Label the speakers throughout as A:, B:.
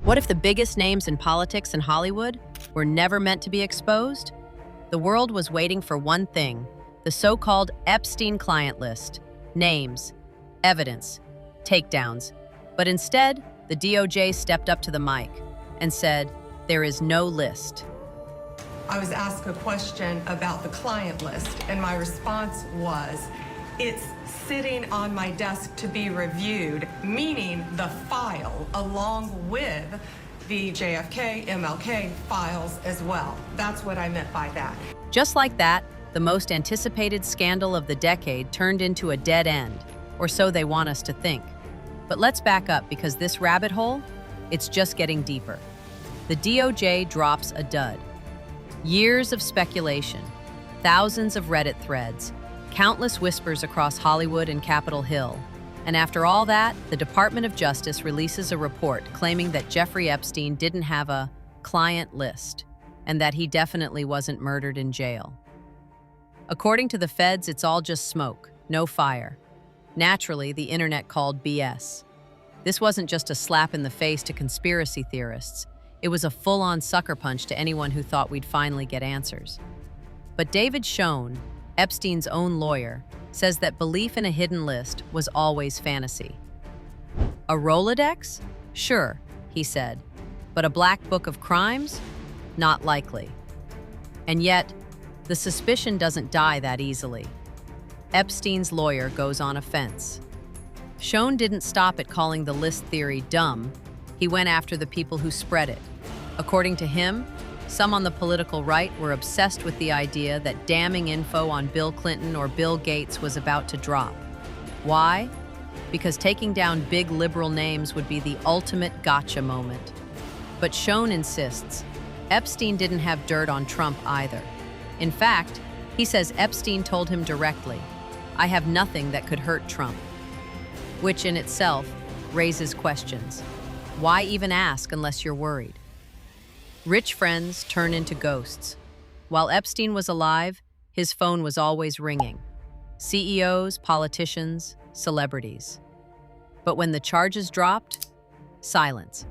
A: What if the biggest names in politics and Hollywood were never meant to be exposed? The world was waiting for one thing, the so-called Epstein client list. Names, evidence, takedowns. But instead, the DOJ stepped up to the mic and said, there is no list.
B: I was asked a question about the client list, and my response was, it's sitting on my desk to be reviewed, meaning the file, along with the JFK, MLK files as well. That's what I meant by that.
A: Just like that, the most anticipated scandal of the decade turned into a dead end, or so they want us to think. But let's back up, because this rabbit hole, it's just getting deeper. The DOJ drops a dud. Years of speculation, thousands of Reddit threads, countless whispers across Hollywood and Capitol Hill. And after all that, the Department of Justice releases a report claiming that Jeffrey Epstein didn't have a client list and that he definitely wasn't murdered in jail. According to the feds, it's all just smoke, no fire. Naturally, the internet called BS. This wasn't just a slap in the face to conspiracy theorists. It was a full-on sucker punch to anyone who thought we'd finally get answers. But David Schoen, Epstein's own lawyer, says that belief in a hidden list was always fantasy. A Rolodex? Sure, he said. But a black book of crimes? Not likely. And yet, the suspicion doesn't die that easily. Epstein's lawyer goes on offense. Schoen didn't stop at calling the list theory dumb. He went after the people who spread it. According to him, some on the political right were obsessed with the idea that damning info on Bill Clinton or Bill Gates was about to drop. Why? Because taking down big liberal names would be the ultimate gotcha moment. But Schoen insists, Epstein didn't have dirt on Trump either. In fact, he says Epstein told him directly, I have nothing that could hurt Trump. Which in itself raises questions. Why even ask unless you're worried? Rich friends turn into ghosts. While Epstein was alive, his phone was always ringing. CEOs, politicians, celebrities. But when the charges dropped, silence.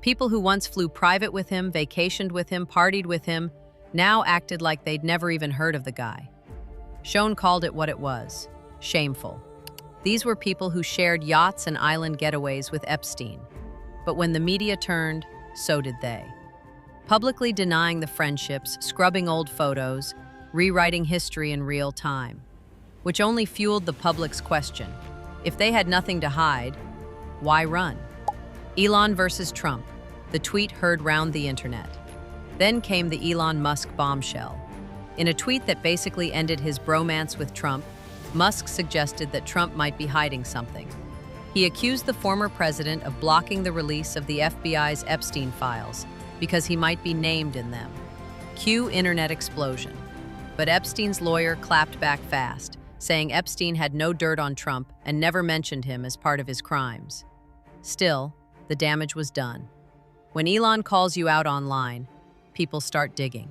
A: People who once flew private with him, vacationed with him, partied with him, now acted like they'd never even heard of the guy. Schoen called it what it was, shameful. These were people who shared yachts and island getaways with Epstein. But when the media turned, so did they. Publicly denying the friendships, scrubbing old photos, rewriting history in real time, which only fueled the public's question. If they had nothing to hide, why run? Elon versus Trump, the tweet heard round the internet. Then came the Elon Musk bombshell. In a tweet that basically ended his bromance with Trump, Musk suggested that Trump might be hiding something. He accused the former president of blocking the release of the FBI's Epstein files because he might be named in them. Cue internet explosion. But Epstein's lawyer clapped back fast, saying Epstein had no dirt on Trump and never mentioned him as part of his crimes. Still, the damage was done. When Elon calls you out online, people start digging.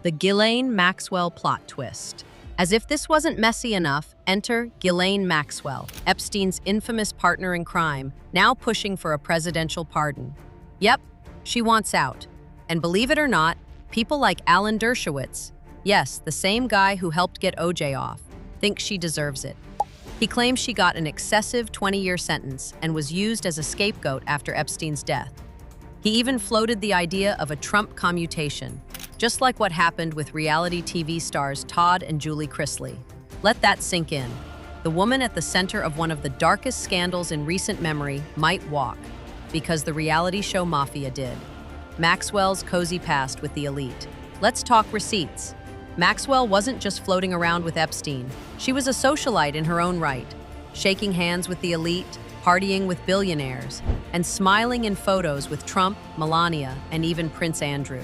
A: The Ghislaine Maxwell plot twist. As if this wasn't messy enough, enter Ghislaine Maxwell, Epstein's infamous partner in crime, now pushing for a presidential pardon. Yep, she wants out. And believe it or not, people like Alan Dershowitz, yes, the same guy who helped get OJ off, think she deserves it. He claims she got an excessive 20-year sentence and was used as a scapegoat after Epstein's death. He even floated the idea of a Trump commutation, just like what happened with reality TV stars Todd and Julie Chrisley. Let that sink in. The woman at the center of one of the darkest scandals in recent memory might walk, because the reality show Mafia did. Maxwell's cozy past with the elite. Let's talk receipts. Maxwell wasn't just floating around with Epstein. She was a socialite in her own right, shaking hands with the elite, partying with billionaires, and smiling in photos with Trump, Melania, and even Prince Andrew.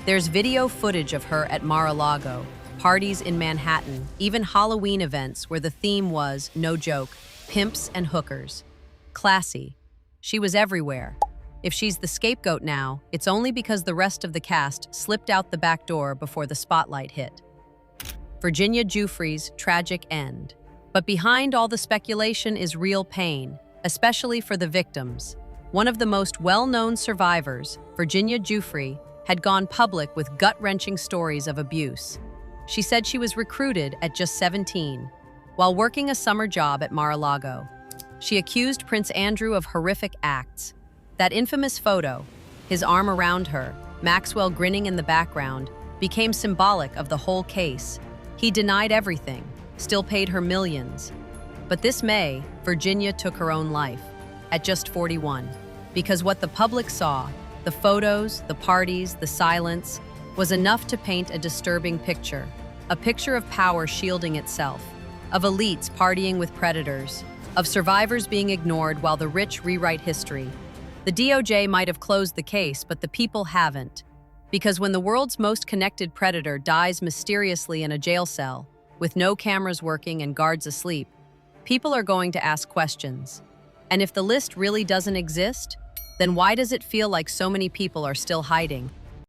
A: There's video footage of her at Mar-a-Lago, parties in Manhattan, even Halloween events where the theme was, no joke, pimps and hookers. Classy. She was everywhere. If she's the scapegoat now, it's only because the rest of the cast slipped out the back door before the spotlight hit. Virginia Giuffre's tragic end. But behind all the speculation is real pain, especially for the victims. One of the most well-known survivors, Virginia Giuffre, had gone public with gut-wrenching stories of abuse. She said she was recruited at just 17, while working a summer job at Mar-a-Lago. She accused Prince Andrew of horrific acts. That infamous photo, his arm around her, Maxwell grinning in the background, became symbolic of the whole case. He denied everything, still paid her millions. But this May, Virginia took her own life, at just 41, because what the public saw, the photos, the parties, the silence, was enough to paint a disturbing picture. A picture of power shielding itself, of elites partying with predators, of survivors being ignored while the rich rewrite history. The DOJ might have closed the case, but the people haven't. Because when the world's most connected predator dies mysteriously in a jail cell, with no cameras working and guards asleep, people are going to ask questions. And if the list really doesn't exist, then why does it feel like so many people are still hiding?